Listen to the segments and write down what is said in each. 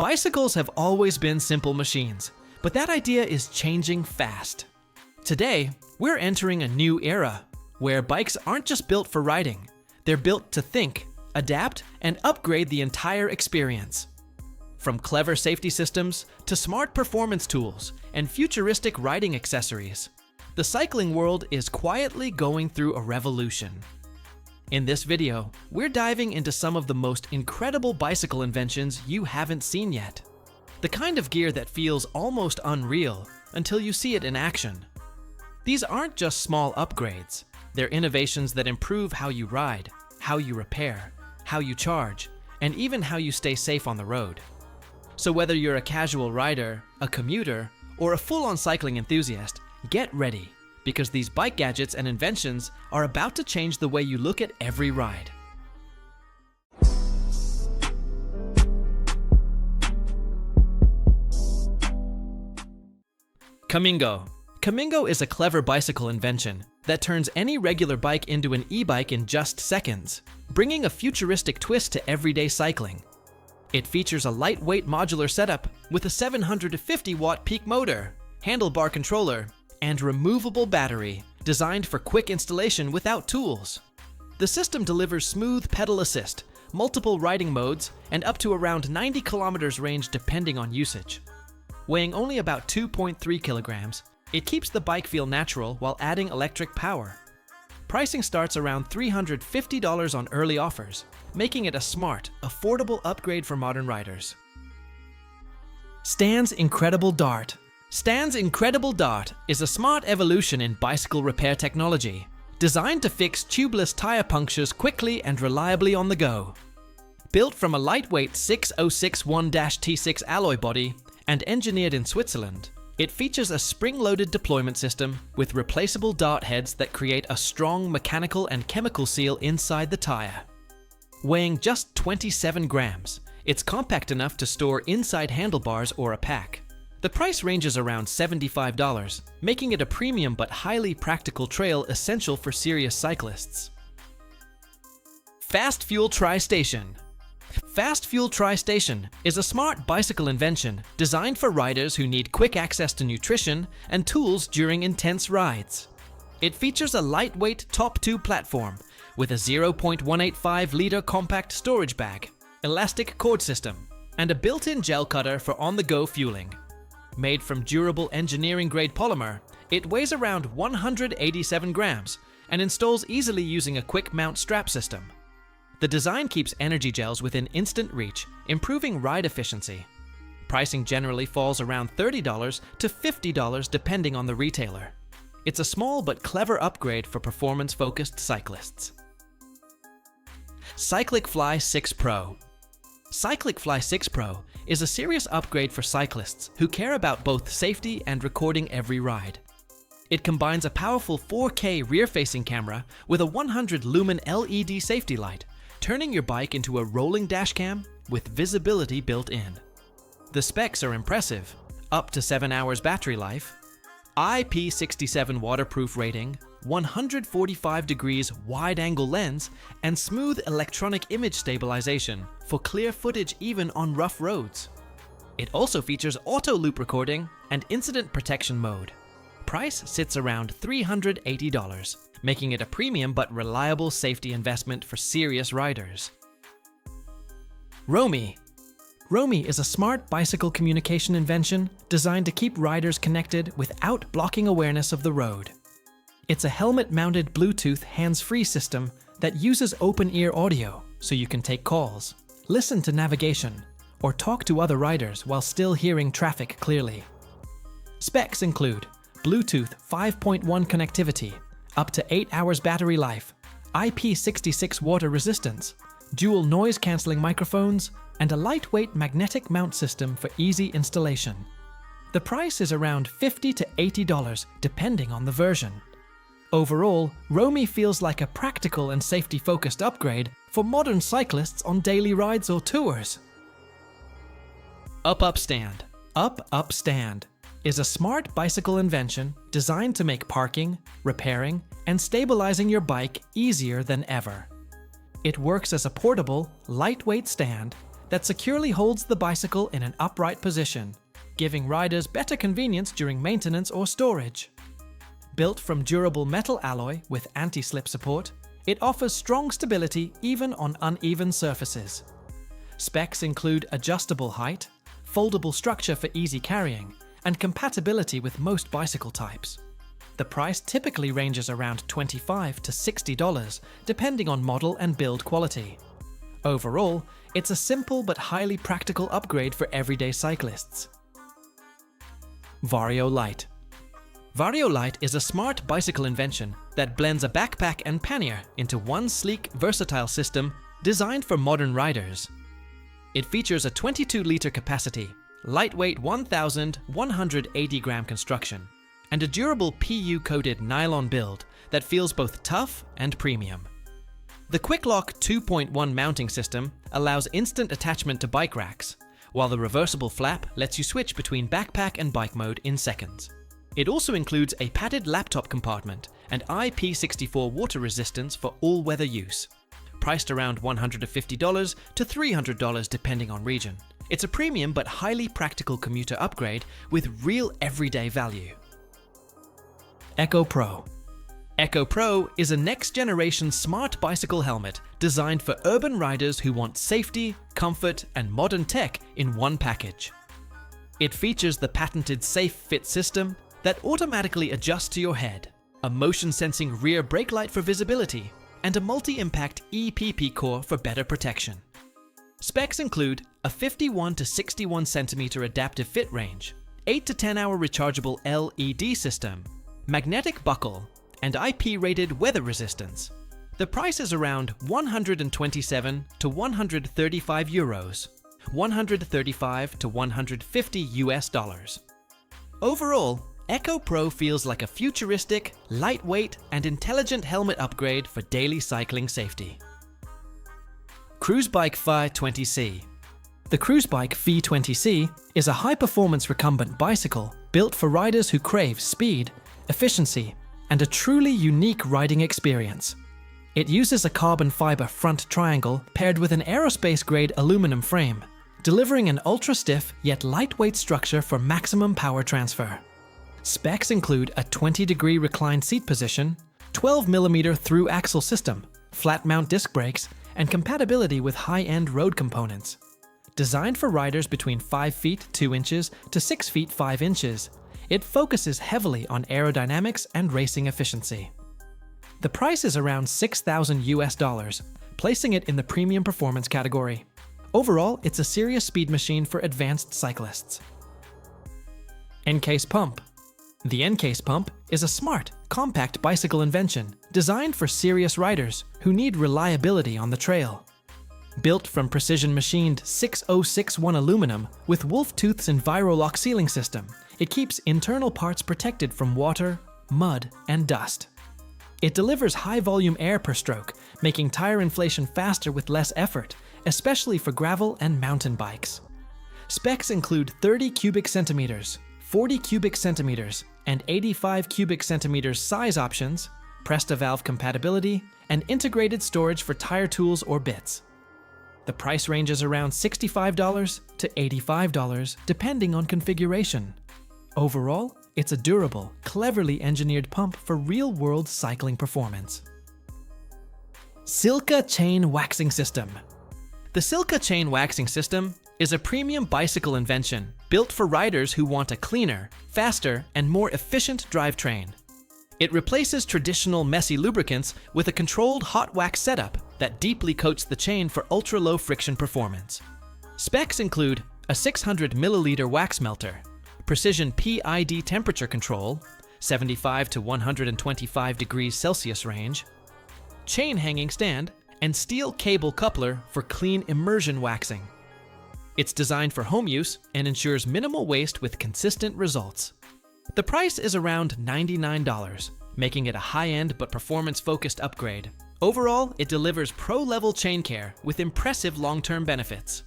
Bicycles have always been simple machines, but that idea is changing fast. Today, we're entering a new era where bikes aren't just built for riding. They're built to think, adapt, and upgrade the entire experience. From clever safety systems to smart performance tools and futuristic riding accessories, the cycling world is quietly going through a revolution. In this video, we're diving into some of the most incredible bicycle inventions you haven't seen yet. The kind of gear that feels almost unreal until you see it in action. These aren't just small upgrades. They're innovations that improve how you ride, how you repair, how you charge, and even how you stay safe on the road. So whether you're a casual rider, a commuter, or a full-on cycling enthusiast, get ready, because these bike gadgets and inventions are about to change the way you look at every ride. Kamingo. Kamingo is a clever bicycle invention that turns any regular bike into an e-bike in just seconds, bringing a futuristic twist to everyday cycling. It features a lightweight modular setup with a 750-watt peak motor, handlebar controller, and removable battery designed for quick installation without tools. The system delivers smooth pedal assist, multiple riding modes, and up to around 90 kilometers range depending on usage. Weighing only about 2.3 kilograms, it keeps the bike feel natural while adding electric power. Pricing starts around $350 on early offers, making it a smart, affordable upgrade for modern riders. Stan's Incredible Dart. Stan's Incredible Dart is a smart evolution in bicycle repair technology, designed to fix tubeless tire punctures quickly and reliably on the go. Built from a lightweight 6061-T6 alloy body and engineered in Switzerland, it features a spring-loaded deployment system with replaceable dart heads that create a strong mechanical and chemical seal inside the tire. Weighing just 27 grams, it's compact enough to store inside handlebars or a pack. The price ranges around $75, making it a premium but highly practical trail essential for serious cyclists. FASTFUEL Tri-Station. FASTFUEL Tri-Station is a smart bicycle invention designed for riders who need quick access to nutrition and tools during intense rides. It features a lightweight top 2 platform with a 0.185-liter compact storage bag, elastic cord system, and a built-in gel cutter for on-the-go fueling. Made from durable engineering-grade polymer, it weighs around 187 grams and installs easily using a quick mount strap system. The design keeps energy gels within instant reach, improving ride efficiency. Pricing generally falls around $30 to $50 depending on the retailer. It's a small but clever upgrade for performance-focused cyclists. Cycliq Fly6 Pro. Cycliq Fly6 Pro is a serious upgrade for cyclists who care about both safety and recording every ride. It combines a powerful 4K rear-facing camera with a 100-lumen LED safety light, turning your bike into a rolling dashcam with visibility built in. The specs are impressive: up to 7 hours battery life, IP67 waterproof rating, 145 degrees wide-angle lens, and smooth electronic image stabilization for clear footage even on rough roads. It also features auto loop recording and incident protection mode. Price sits around $380, making it a premium but reliable safety investment for serious riders. Roamee. Roamee is a smart bicycle communication invention designed to keep riders connected without blocking awareness of the road. It's a helmet-mounted Bluetooth hands-free system that uses open-ear audio so you can take calls, listen to navigation, or talk to other riders while still hearing traffic clearly. Specs include Bluetooth 5.1 connectivity, up to 8 hours battery life, IP66 water resistance, dual noise-canceling microphones, and a lightweight magnetic mount system for easy installation. The price is around $50 to $80 depending on the version. Overall, Roamee feels like a practical and safety-focused upgrade for modern cyclists on daily rides or tours. Up Stand. Up Stand is a smart bicycle invention designed to make parking, repairing, and stabilizing your bike easier than ever. It works as a portable, lightweight stand that securely holds the bicycle in an upright position, giving riders better convenience during maintenance or storage. Built from durable metal alloy with anti-slip support, it offers strong stability even on uneven surfaces. Specs include adjustable height, foldable structure for easy carrying, and compatibility with most bicycle types. The price typically ranges around $25 to $60, depending on model and build quality. Overall, it's a simple but highly practical upgrade for everyday cyclists. Vario Lite. Vario Lite is a smart bicycle invention that blends a backpack and pannier into one sleek, versatile system designed for modern riders. It features a 22-liter capacity, lightweight 1,180-gram construction, and a durable PU-coated nylon build that feels both tough and premium. The Quick-Lock 2.1 mounting system allows instant attachment to bike racks, while the reversible flap lets you switch between backpack and bike mode in seconds. It also includes a padded laptop compartment and IP64 water resistance for all-weather use. Priced around $150 to $300 depending on region. It's a premium but highly practical commuter upgrade with real everyday value. Echo Pro. Echo Pro is a next-generation smart bicycle helmet designed for urban riders who want safety, comfort, and modern tech in one package. It features the patented Safe Fit system that automatically adjusts to your head, a motion-sensing rear brake light for visibility, and a multi-impact EPP core for better protection. Specs include a 51 to 61 centimeter adaptive fit range, 8 to 10 hour rechargeable LED system, magnetic buckle, and IP-rated weather resistance. The price is around 127 to 135 euros, 135 to 150 US dollars. Overall, Echo Pro feels like a futuristic, lightweight, and intelligent helmet upgrade for daily cycling safety. Cruzbike V20c. The Cruzbike V20c is a high-performance recumbent bicycle built for riders who crave speed, efficiency, and a truly unique riding experience. It uses a carbon fiber front triangle paired with an aerospace-grade aluminum frame, delivering an ultra-stiff yet lightweight structure for maximum power transfer. Specs include a 20-degree reclined seat position, 12mm through-axle system, flat-mount disc brakes, and compatibility with high-end road components. Designed for riders between 5 feet 2 inches to 6 feet 5 inches, it focuses heavily on aerodynamics and racing efficiency. The price is around $6,000 US, placing it in the premium performance category. Overall, it's a serious speed machine for advanced cyclists. EnCase Pump. The EnCase Pump is a smart, compact bicycle invention designed for serious riders who need reliability on the trail. Built from precision-machined 6061 aluminum with Wolf Tooth's EnviroLock sealing system, it keeps internal parts protected from water, mud, and dust. It delivers high-volume air per stroke, making tire inflation faster with less effort, especially for gravel and mountain bikes. Specs include 30 cubic centimeters, 40 cubic centimeters, and 85 cubic centimeters size options, Presta valve compatibility, and integrated storage for tire tools or bits. The price ranges around $65 to $85 depending on configuration. Overall, it's a durable, cleverly engineered pump for real-world cycling performance. Silca Chain Waxing System. The Silca Chain Waxing System is a premium bicycle invention built for riders who want a cleaner, faster, and more efficient drivetrain. It replaces traditional messy lubricants with a controlled hot wax setup that deeply coats the chain for ultra-low friction performance. Specs include a 600 milliliter wax melter, precision PID temperature control, 75 to 125 degrees Celsius range, chain hanging stand, and steel cable coupler for clean immersion waxing. It's designed for home use and ensures minimal waste with consistent results. The price is around $99, making it a high-end but performance-focused upgrade. Overall, it delivers pro-level chain care with impressive long-term benefits.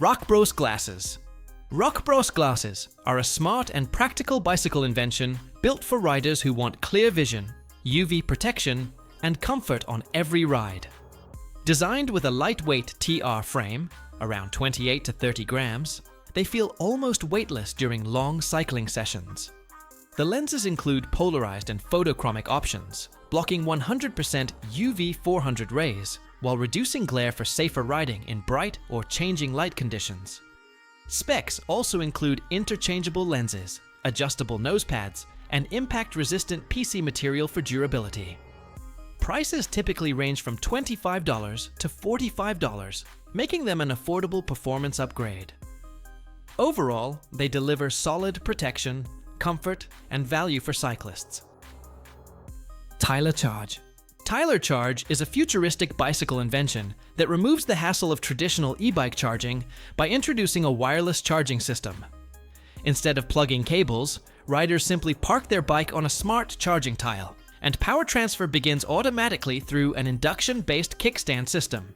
ROCKBROS Glasses. ROCKBROS Glasses are a smart and practical bicycle invention built for riders who want clear vision, UV protection, and comfort on every ride. Designed with a lightweight TR frame, around 28 to 30 grams, they feel almost weightless during long cycling sessions. The lenses include polarized and photochromic options, blocking 100% UV 400 rays, while reducing glare for safer riding in bright or changing light conditions. Specs also include interchangeable lenses, adjustable nose pads, and impact-resistant PC material for durability. Prices typically range from $25 to $45, making them an affordable performance upgrade. Overall, they deliver solid protection, comfort, and value for cyclists. Tyler Charge. Tyler Charge is a futuristic bicycle invention that removes the hassle of traditional e-bike charging by introducing a wireless charging system. Instead of plugging cables, riders simply park their bike on a smart charging tile, and power transfer begins automatically through an induction-based kickstand system.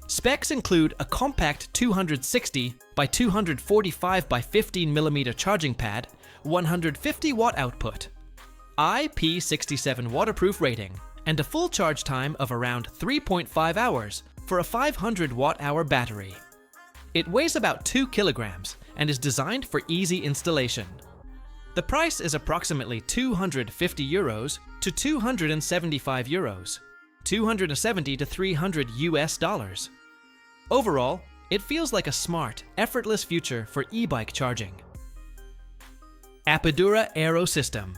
Specs include a compact 260 by 245 by 15 mm charging pad, 150 watt output, IP67 waterproof rating, and a full charge time of around 3.5 hours for a 500 watt-hour battery. It weighs about 2 kilograms and is designed for easy installation. The price is approximately €250 to €275, 270 to $300 US. Overall, it feels like a smart, effortless future for e-bike charging. Apidura Aero System.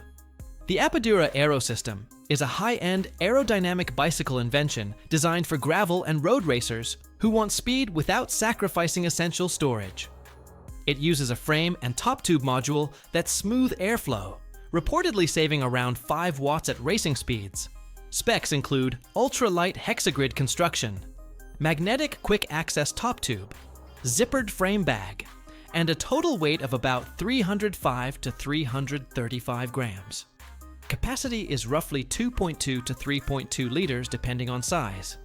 The Apidura Aero System is a high-end aerodynamic bicycle invention designed for gravel and road racers who want speed without sacrificing essential storage. It uses a frame and top tube module that's smooth airflow, reportedly saving around 5 watts at racing speeds. Specs include ultra-light hexagrid construction, magnetic quick access top tube, zippered frame bag, and a total weight of about 305 to 335 grams. Capacity is roughly 2.2 to 3.2 liters depending on size.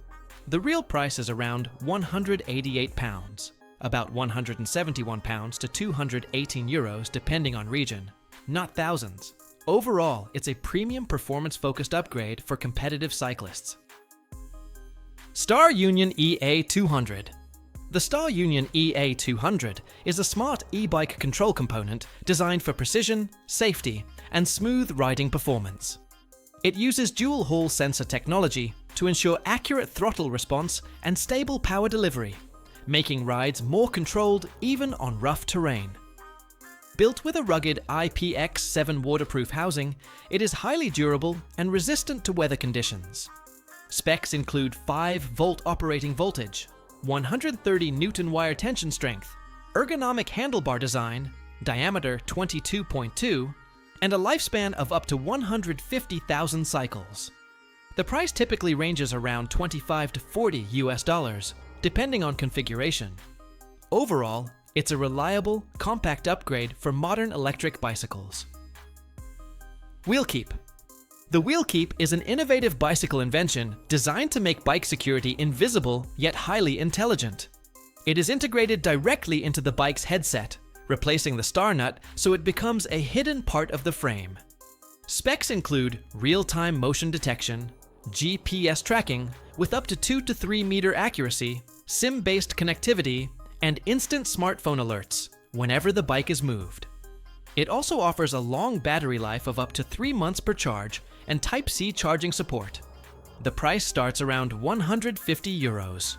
The real price is around £188, about £171 to €218 depending on region, not thousands. Overall, it's a premium performance-focused upgrade for competitive cyclists. Star Union EA200. The Star Union EA200 is a smart e-bike control component designed for precision, safety, and smooth riding performance. It uses dual Hall sensor technology to ensure accurate throttle response and stable power delivery, making rides more controlled even on rough terrain. Built with a rugged IPX7 waterproof housing, it is highly durable and resistant to weather conditions. Specs include 5-volt operating voltage, 130 Newton wire tension strength, ergonomic handlebar design, diameter 22.2, and a lifespan of up to 150,000 cycles. The price typically ranges around $25 to $40 US, depending on configuration. Overall, it's a reliable, compact upgrade for modern electric bicycles. WheelKeep. The WheelKeep is an innovative bicycle invention designed to make bike security invisible yet highly intelligent. It is integrated directly into the bike's headset, replacing the star nut so it becomes a hidden part of the frame. Specs include real-time motion detection, GPS tracking with up to 2 to 3 meter accuracy, SIM-based connectivity, and instant smartphone alerts whenever the bike is moved. It also offers a long battery life of up to 3 months per charge and Type-C charging support. The price starts around €150.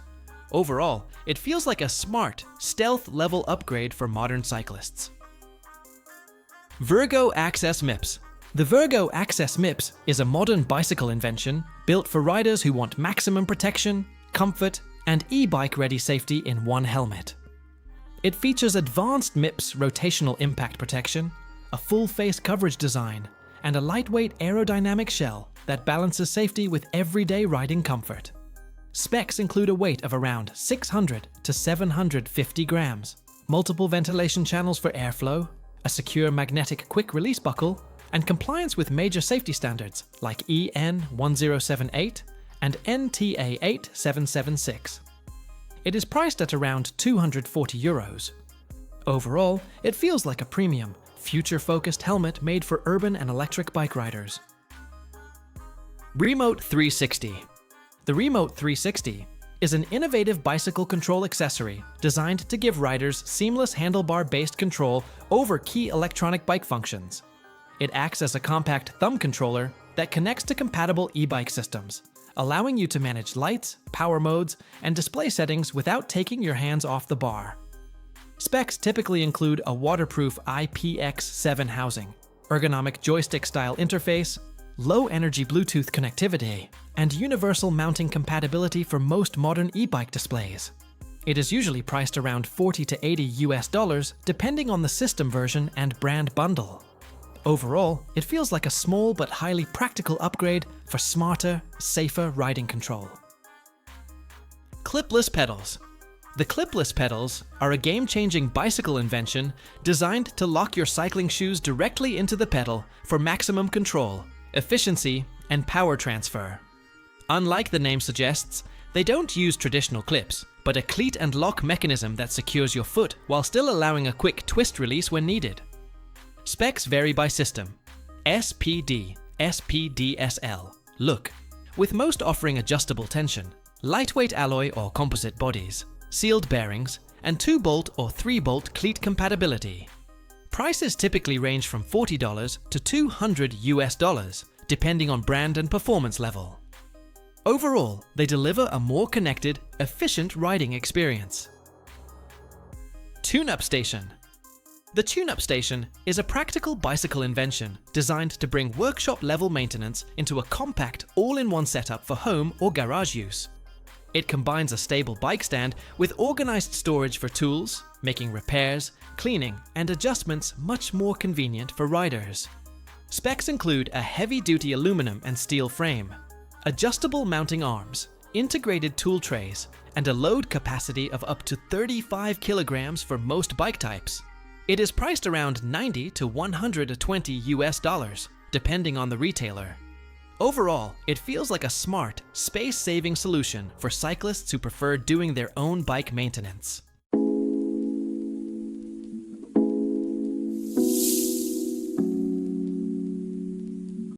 Overall, it feels like a smart, stealth-level upgrade for modern cyclists. VIRGO Access MIPS. The VIRGO Access MIPS is a modern bicycle invention built for riders who want maximum protection, comfort, and e-bike-ready safety in one helmet. It features advanced MIPS rotational impact protection, a full-face coverage design, and a lightweight aerodynamic shell that balances safety with everyday riding comfort. Specs include a weight of around 600 to 750 grams, multiple ventilation channels for airflow, a secure magnetic quick-release buckle, and compliance with major safety standards like EN 1078 and NTA 8776. It is priced at around €240. Overall, it feels like a premium, future-focused helmet made for urban and electric bike riders. Remote 360. The Remote 360 is an innovative bicycle control accessory designed to give riders seamless handlebar-based control over key electronic bike functions. It acts as a compact thumb controller that connects to compatible e-bike systems, allowing you to manage lights, power modes, and display settings without taking your hands off the bar. Specs typically include a waterproof IPX7 housing, ergonomic joystick-style interface, low-energy Bluetooth connectivity, and universal mounting compatibility for most modern e-bike displays. It is usually priced around $40 to $80 depending on the system version and brand bundle. Overall, it feels like a small but highly practical upgrade for smarter, safer riding control. Clipless Pedals. The Clipless Pedals are a game-changing bicycle invention designed to lock your cycling shoes directly into the pedal for maximum control, efficiency, and power transfer. Unlike the name suggests, they don't use traditional clips, but a cleat and lock mechanism that secures your foot while still allowing a quick twist release when needed. Specs vary by system: SPD, SPDSL, look, with most offering adjustable tension, lightweight alloy or composite bodies, sealed bearings, and 2-bolt or 3-bolt cleat compatibility. Prices typically range from $40 to $200 depending on brand and performance level. Overall, they deliver a more connected, efficient riding experience. Tune-up station. The tune-up station is a practical bicycle invention designed to bring workshop-level maintenance into a compact, all-in-one setup for home or garage use. It combines a stable bike stand with organized storage for tools, making repairs, cleaning, and adjustments much more convenient for riders. Specs include a heavy-duty aluminum and steel frame, adjustable mounting arms, integrated tool trays, and a load capacity of up to 35 kilograms for most bike types. It is priced around $90 to $120 depending on the retailer. Overall, it feels like a smart, space-saving solution for cyclists who prefer doing their own bike maintenance.